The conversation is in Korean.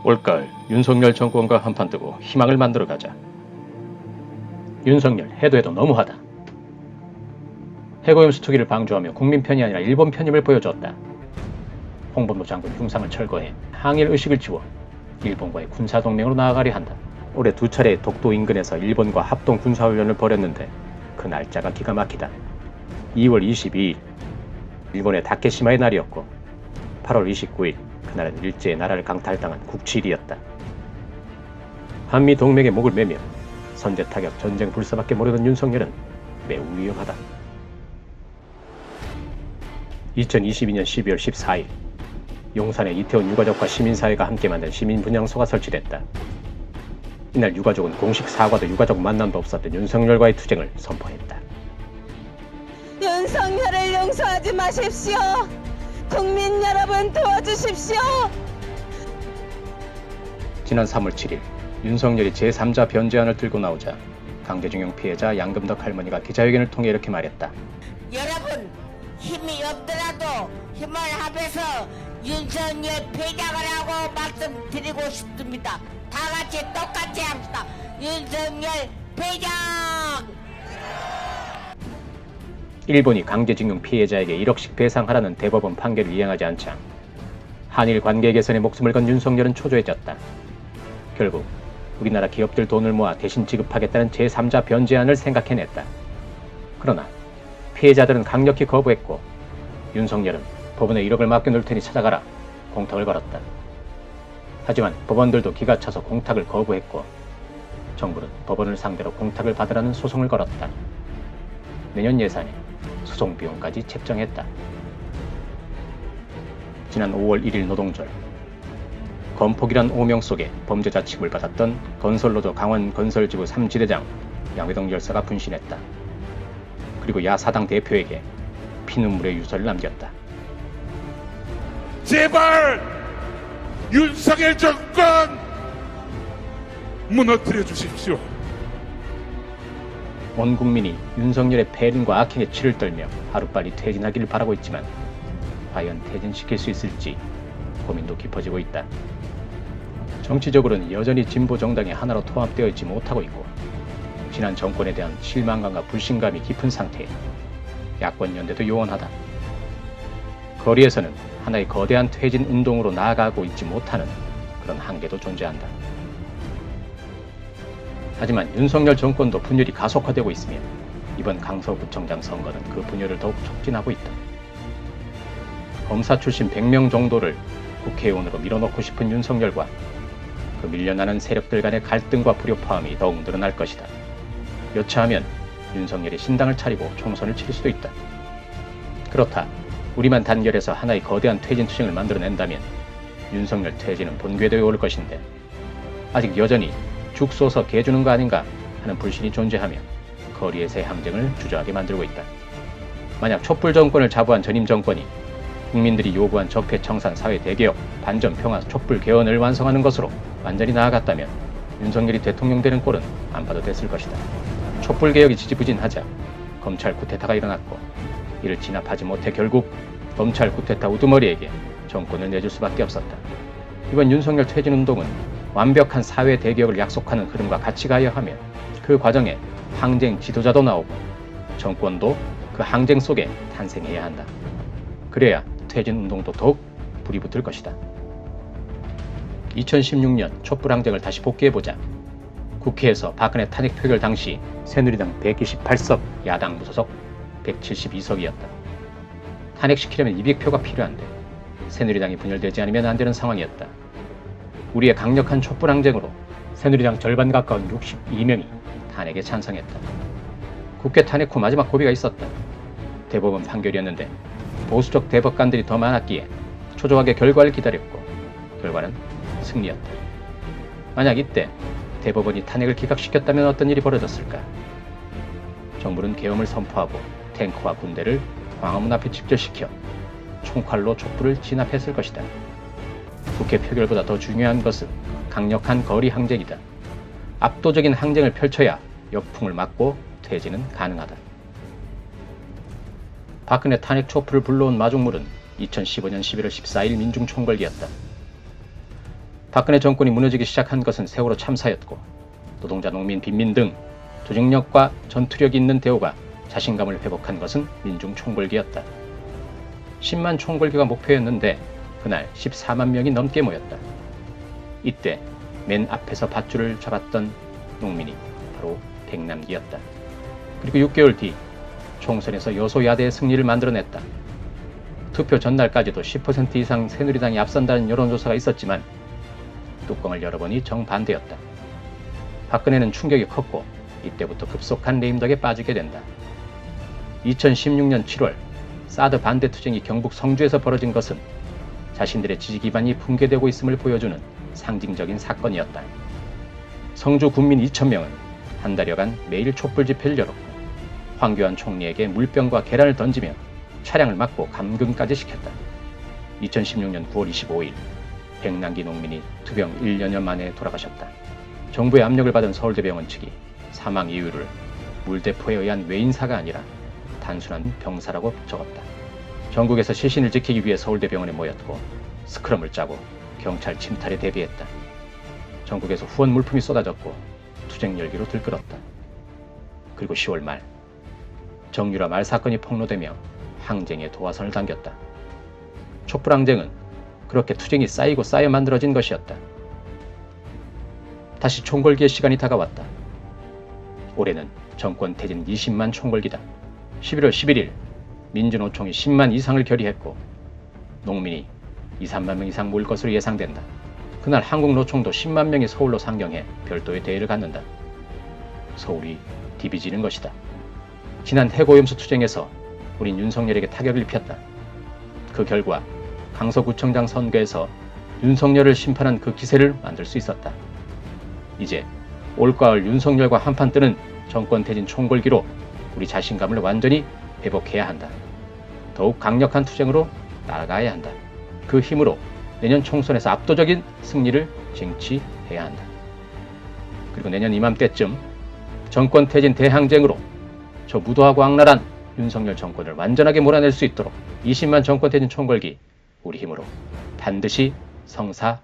올가을 윤석열 정권과 한판 뜨고 희망을 만들어 가자. 윤석열 해도 해도 너무하다. 해고염수 투기를 방조하며 국민 편이 아니라 일본 편임을 보여줬다. 홍범도 장군 흉상을 철거해 항일 의식을 지워 일본과의 군사동맹으로 나아가려 한다. 올해 두 차례 독도 인근에서 일본과 합동 군사훈련을 벌였는데 그 날짜가 기가 막히다. 2월 22일 일본의 다케시마의 날이었고 8월 29일 그날은 일제의 나라를 강탈당한 국치일이었다. 한미 동맹의 목을 매며 선제 타격 전쟁 불사밖에 모르는 윤석열은 매우 위험하다. 2022년 12월 14일 용산에 이태원 유가족과 시민사회가 함께 만든 시민분향소가 설치됐다. 이날 유가족은 공식 사과도 유가족 만남도 없었던 윤석열과의 투쟁을 선포했다. 윤석열을 용서하지 마십시오. 국민 여러분 도와주십시오. 지난 3월 7일 윤석열이 제3자 변제안을 들고 나오자 강제징용 피해자 양금덕 할머니가 기자회견을 통해 이렇게 말했다. 여러분 힘이 없더라도 힘을 합해서 윤석열 폐장을 하고 말씀드리고 싶습니다. 다 같이 똑같이 합시다. 윤석열 폐장! 일본이 강제징용 피해자에게 1억씩 배상하라는 대법원 판결을 이행하지 않자 한일 관계 개선에 목숨을 건 윤석열은 초조해졌다. 결국 우리나라 기업들 돈을 모아 대신 지급하겠다는 제3자 변제안을 생각해냈다. 그러나 피해자들은 강력히 거부했고 윤석열은 법원에 1억을 맡겨놓을 테니 찾아가라 공탁을 걸었다. 하지만 법원들도 기가 차서 공탁을 거부했고 정부는 법원을 상대로 공탁을 받으라는 소송을 걸었다. 내년 예산에 소송 비용까지 책정했다. 지난 5월 1일 노동절 건폭이란 오명 속에 범죄자 취급을 받았던 건설노조 강원건설지부 3지대장 양회동 열사가 분신했다. 그리고 야사당 대표에게 피눈물의 유서를 남겼다. 제발 윤석열 정권 무너뜨려 주십시오. 온 국민이 윤석열의 패륜과 악행에 치를 떨며 하루빨리 퇴진하기를 바라고 있지만 과연 퇴진시킬 수 있을지 고민도 깊어지고 있다. 정치적으로는 여전히 진보 정당이 하나로 통합되어 있지 못하고 있고 지난 정권에 대한 실망감과 불신감이 깊은 상태에 야권 연대도 요원하다. 거리에서는 하나의 거대한 퇴진 운동으로 나아가고 있지 못하는 그런 한계도 존재한다. 하지만 윤석열 정권도 분열이 가속화되고 있으며 이번 강서구청장 선거는 그 분열을 더욱 촉진하고 있다. 검사 출신 100명 정도를 국회의원으로 밀어넣고 싶은 윤석열과 그 밀려나는 세력들 간의 갈등과 불협화음이 더욱 늘어날 것이다. 여차하면 윤석열이 신당을 차리고 총선을 치를 수도 있다. 그렇다. 우리만 단결해서 하나의 거대한 퇴진 투쟁을 만들어낸다면 윤석열 퇴진은 본궤도에 오를 것인데 아직 여전히 죽 쏘서 개 주는 거 아닌가 하는 불신이 존재하며 거리에서의 항쟁을 주저하게 만들고 있다. 만약 촛불 정권을 자부한 전임 정권이 국민들이 요구한 적폐청산 사회 대개혁, 반전 평화 촛불 개헌을 완성하는 것으로 완전히 나아갔다면 윤석열이 대통령 되는 꼴은 안 봐도 됐을 것이다. 촛불 개혁이 지지부진하자 검찰 쿠데타가 일어났고 이를 진압하지 못해 결국 검찰 쿠데타 우두머리에게 정권을 내줄 수밖에 없었다. 이번 윤석열 퇴진 운동은 완벽한 사회 대개혁을 약속하는 흐름과 같이 가야 하며 그 과정에 항쟁 지도자도 나오고 정권도 그 항쟁 속에 탄생해야 한다. 그래야 퇴진 운동도 더욱 불이 붙을 것이다. 2016년 촛불 항쟁을 다시 복귀해보자. 국회에서 박근혜 탄핵 표결 당시 새누리당 128석, 야당 무소속 172석이었다. 탄핵시키려면 200표가 필요한데 새누리당이 분열되지 않으면 안 되는 상황이었다. 우리의 강력한 촛불 항쟁으로 새누리당 절반 가까운 62명이 탄핵에 찬성했다. 국회 탄핵 후 마지막 고비가 있었다. 대법원 판결이었는데 보수적 대법관들이 더 많았기에 초조하게 결과를 기다렸고 결과는 승리였다. 만약 이때 대법원이 탄핵을 기각시켰다면 어떤 일이 벌어졌을까? 정부는 계엄을 선포하고 탱크와 군대를 광화문 앞에 집결시켜 총칼로 촛불을 진압했을 것이다. 국회 표결보다 더 중요한 것은 강력한 거리 항쟁이다. 압도적인 항쟁을 펼쳐야 역풍을 막고 퇴진은 가능하다. 박근혜 탄핵 촛불을 불러온 마중물은 2015년 11월 14일 민중총궐기였다. 박근혜 정권이 무너지기 시작한 것은 세월호 참사였고 노동자, 농민, 빈민 등 조직력과 전투력이 있는 대우가 자신감을 회복한 것은 민중 총궐기였다. 10만 총궐기가 목표였는데 그날 14만 명이 넘게 모였다. 이때 맨 앞에서 밧줄을 잡았던 농민이 바로 백남기였다. 그리고 6개월 뒤 총선에서 여소야대의 승리를 만들어냈다. 투표 전날까지도 10% 이상 새누리당이 앞선다는 여론조사가 있었지만 뚜껑을 열어보니 정반대였다. 박근혜는 충격이 컸고 이때부터 급속한 레임덕에 빠지게 된다. 2016년 7월 사드 반대 투쟁이 경북 성주에서 벌어진 것은 자신들의 지지 기반이 붕괴되고 있음을 보여주는 상징적인 사건이었다. 성주 군민 2,000명은 한 달여간 매일 촛불 집회를 열었고 황교안 총리에게 물병과 계란을 던지며 차량을 막고 감금까지 시켰다. 2016년 9월 25일 백남기 농민이 투병 1년여 만에 돌아가셨다. 정부의 압력을 받은 서울대병원 측이 사망 이유를 물대포에 의한 외인사가 아니라 단순한 병사라고 적었다. 전국에서 시신을 지키기 위해 서울대병원에 모였고 스크럼을 짜고 경찰 침탈에 대비했다. 전국에서 후원 물품이 쏟아졌고 투쟁 열기로 들끓었다. 그리고 10월 말 정유라 말 사건이 폭로되며 항쟁의 도화선을 당겼다. 촛불항쟁은 그렇게 투쟁이 쌓이고 쌓여 만들어진 것이었다. 다시 총궐기의 시간이 다가왔다. 올해는 정권 퇴진 20만 총궐기다. 11월 11일 민주노총이 10만 이상을 결의했고 농민이 2, 3만 명 이상 모일 것으로 예상된다. 그날 한국노총도 10만 명이 서울로 상경해 별도의 대회를 갖는다. 서울이 디비지는 것이다. 지난 해고염수 투쟁에서 우린 윤석열에게 타격을 입혔다. 그 결과 강서구청장 선거에서 윤석열을 심판한 그 기세를 만들 수 있었다. 이제 올가을 윤석열과 한판 뜨는 정권 퇴진 총궐기로 우리 자신감을 완전히 회복해야 한다. 더욱 강력한 투쟁으로 나아가야 한다. 그 힘으로 내년 총선에서 압도적인 승리를 쟁취해야 한다. 그리고 내년 이맘때쯤 정권 퇴진 대항쟁으로 저 무도하고 악랄한 윤석열 정권을 완전하게 몰아낼 수 있도록 20만 정권 퇴진 총궐기 우리 힘으로 반드시 성사해내자.